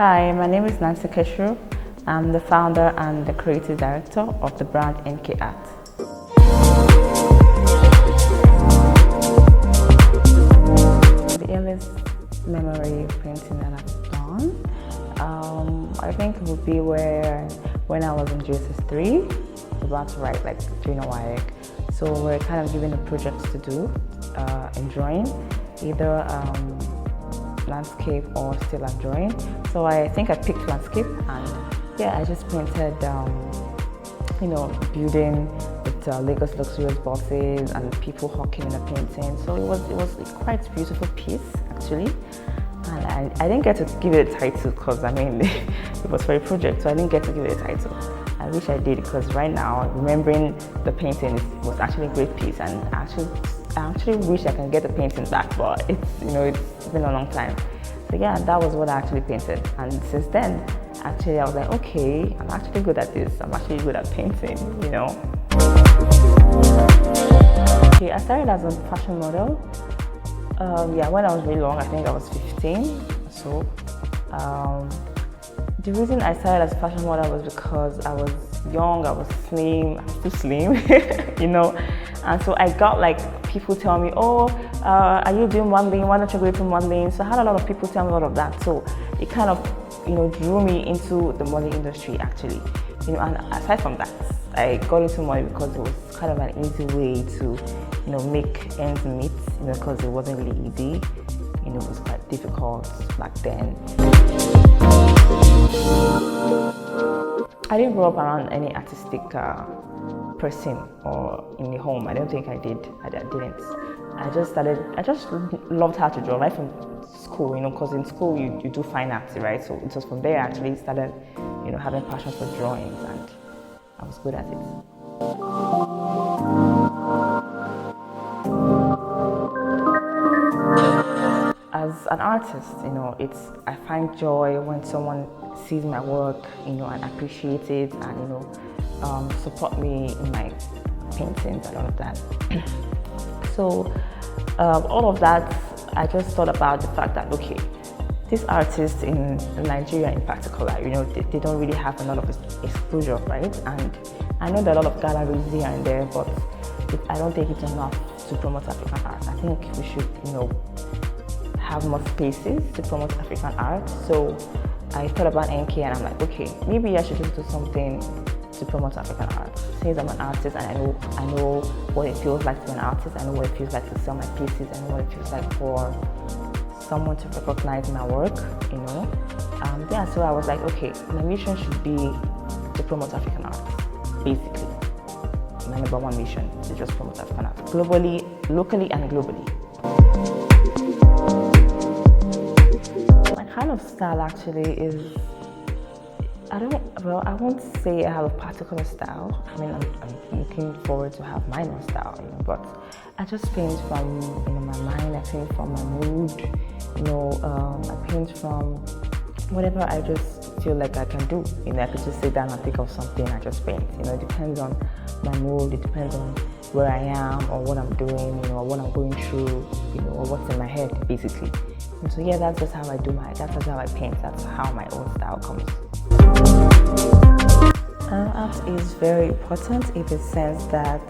Hi, my name is Nancy Keshinro. I'm the founder and the creative director of the brand NK Art. The earliest memory painting that I've done, I think it would be when I was in GSS3, about to write like junior YEC. So we're kind of given the projects to do in drawing, either landscape or still life drawing. So I think I picked landscape, and yeah, I just painted building with Lagos luxurious buses and people hawking in a painting. So it was quite a beautiful piece actually, and I didn't get to give it a title because it was for a project, so I didn't get to give it a title. I wish I did, because right now remembering the painting was actually a great piece, and I actually wish I can get the painting back, but it's been a long time. So yeah, that was what I actually painted, and since then actually I was like, okay, I'm actually good at this. I'm actually good at painting, Okay, I started as a fashion model. When I was really young, I think I was 15 or so. The reason I started as a fashion model was because I was young, I was slim, I'm still slim, and so I got like people tell me, oh, are you doing modeling? Why don't you go into modeling? So I had a lot of people tell me all of that. So it kind of, drew me into the modeling industry actually. And aside from that, I got into modeling because it was kind of an easy way to, make ends meet, because it wasn't really easy. It was quite difficult back then. I didn't grow up around any artistic person or in the home. I don't think I did. I didn't. I just loved how to draw right from school, because in school you do fine arts, right? So it was from there I actually started, having passion for drawings, and I was good at it. As an artist, I find joy when someone sees my work, and appreciates it, and support me in my paintings and all of that. So all of that, I just thought about the fact that, okay, these artists in Nigeria in particular, they don't really have a lot of exposure, right? And I know there are a lot of galleries here and there, but I don't think it's enough to promote African art. I think we should, have more spaces to promote African art. So I thought about NK, and I'm like, okay, maybe I should just do something to promote African art. Since I'm an artist, and I know what it feels like to be an artist, I know what it feels like to sell my pieces, I know what it feels like for someone to recognize my work, so I was like, okay, my mission should be to promote African art, basically. My number one mission is to just promote African art, globally, locally, and globally. My kind of style actually is, I won't say I have a particular style. I'm looking forward to have my own style, but I just paint from, my mind, I paint from my mood, I paint from whatever I just feel like I can do. I could just sit down and think of something, I just paint. It depends on my mood, it depends on where I am or what I'm doing, or what I'm going through, or what's in my head, basically. And so yeah, that's just how I do that's just how I paint, that's how my own style comes. Art is very important in the sense that,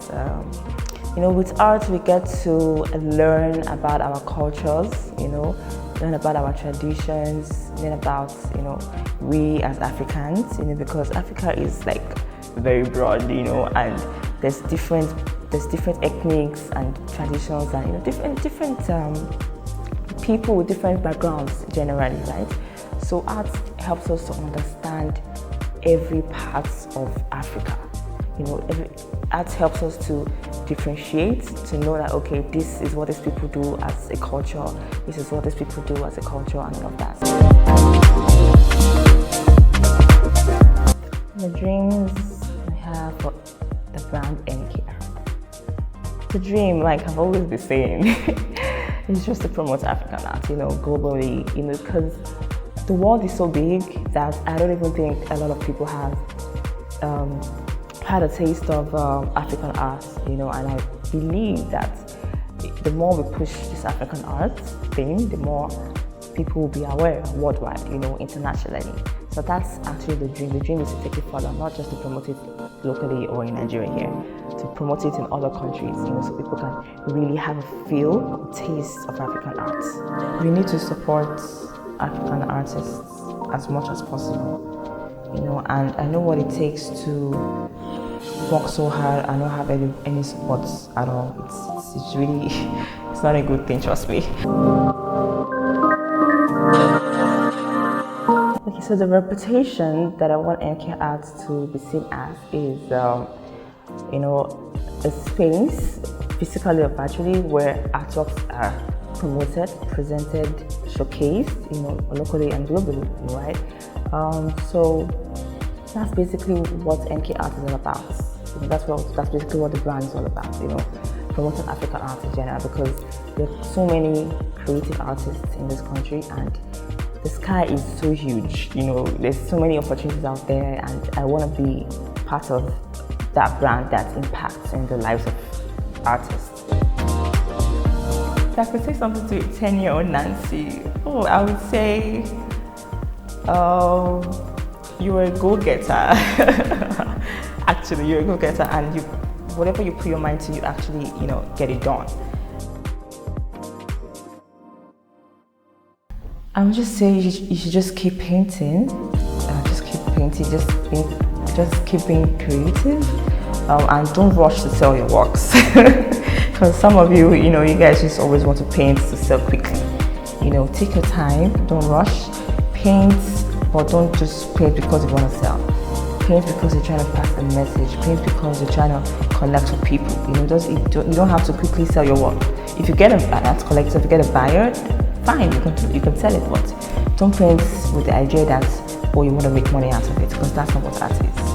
with art we get to learn about our cultures, learn about our traditions, learn about, we as Africans, because Africa is like very broad, and there's different ethnics and traditions, and different people with different backgrounds generally, right? So art helps us to understand every part of Africa. Art helps us to differentiate, to know that, okay, this is what these people do as a culture, this is what these people do as a culture, and all of that. The dreams I have for the brand NK. The dream, like I've always been saying, is just to promote African art, globally, because the world is so big that I don't even think a lot of people have had a taste of African art, and I believe that the more we push this African art thing, the more people will be aware worldwide, internationally. So that's actually the dream. The dream is to take it further, not just to promote it locally or in Nigeria here, to promote it in other countries, so people can really have a feel, a taste of African art. We need to support African artists as much as possible, and I know what it takes to work so hard and not have any support at all. It's really, it's not a good thing, trust me. Okay, so the reputation that I want NK Arts to be seen as is, a space, physically or virtually, where artworks are promoted, presented, showcased, locally and globally, right? So that's basically what NK Art is all about. That's basically what the brand is all about, promoting African art in general, because there are so many creative artists in this country and the sky is so huge, there's so many opportunities out there, and I want to be part of that brand that impacts in the lives of artists. If I could say something to 10-year-old Nancy, I would say, you're a go-getter. Actually, you're a go-getter, and whatever you put your mind to, you actually, get it done. I would just say you should just keep painting. Just keep painting. Just keep being creative, and don't rush to sell your works. Because some of you, you guys just always want to paint to sell quickly. Take your time. Don't rush. Paint, but don't just paint because you want to sell. Paint because you're trying to pass a message. Paint because you're trying to connect with people. You don't have to quickly sell your work. If you get an art collector, if you get a buyer, fine, you can sell it. But don't paint with the idea that you want to make money out of it, because that's not what art is.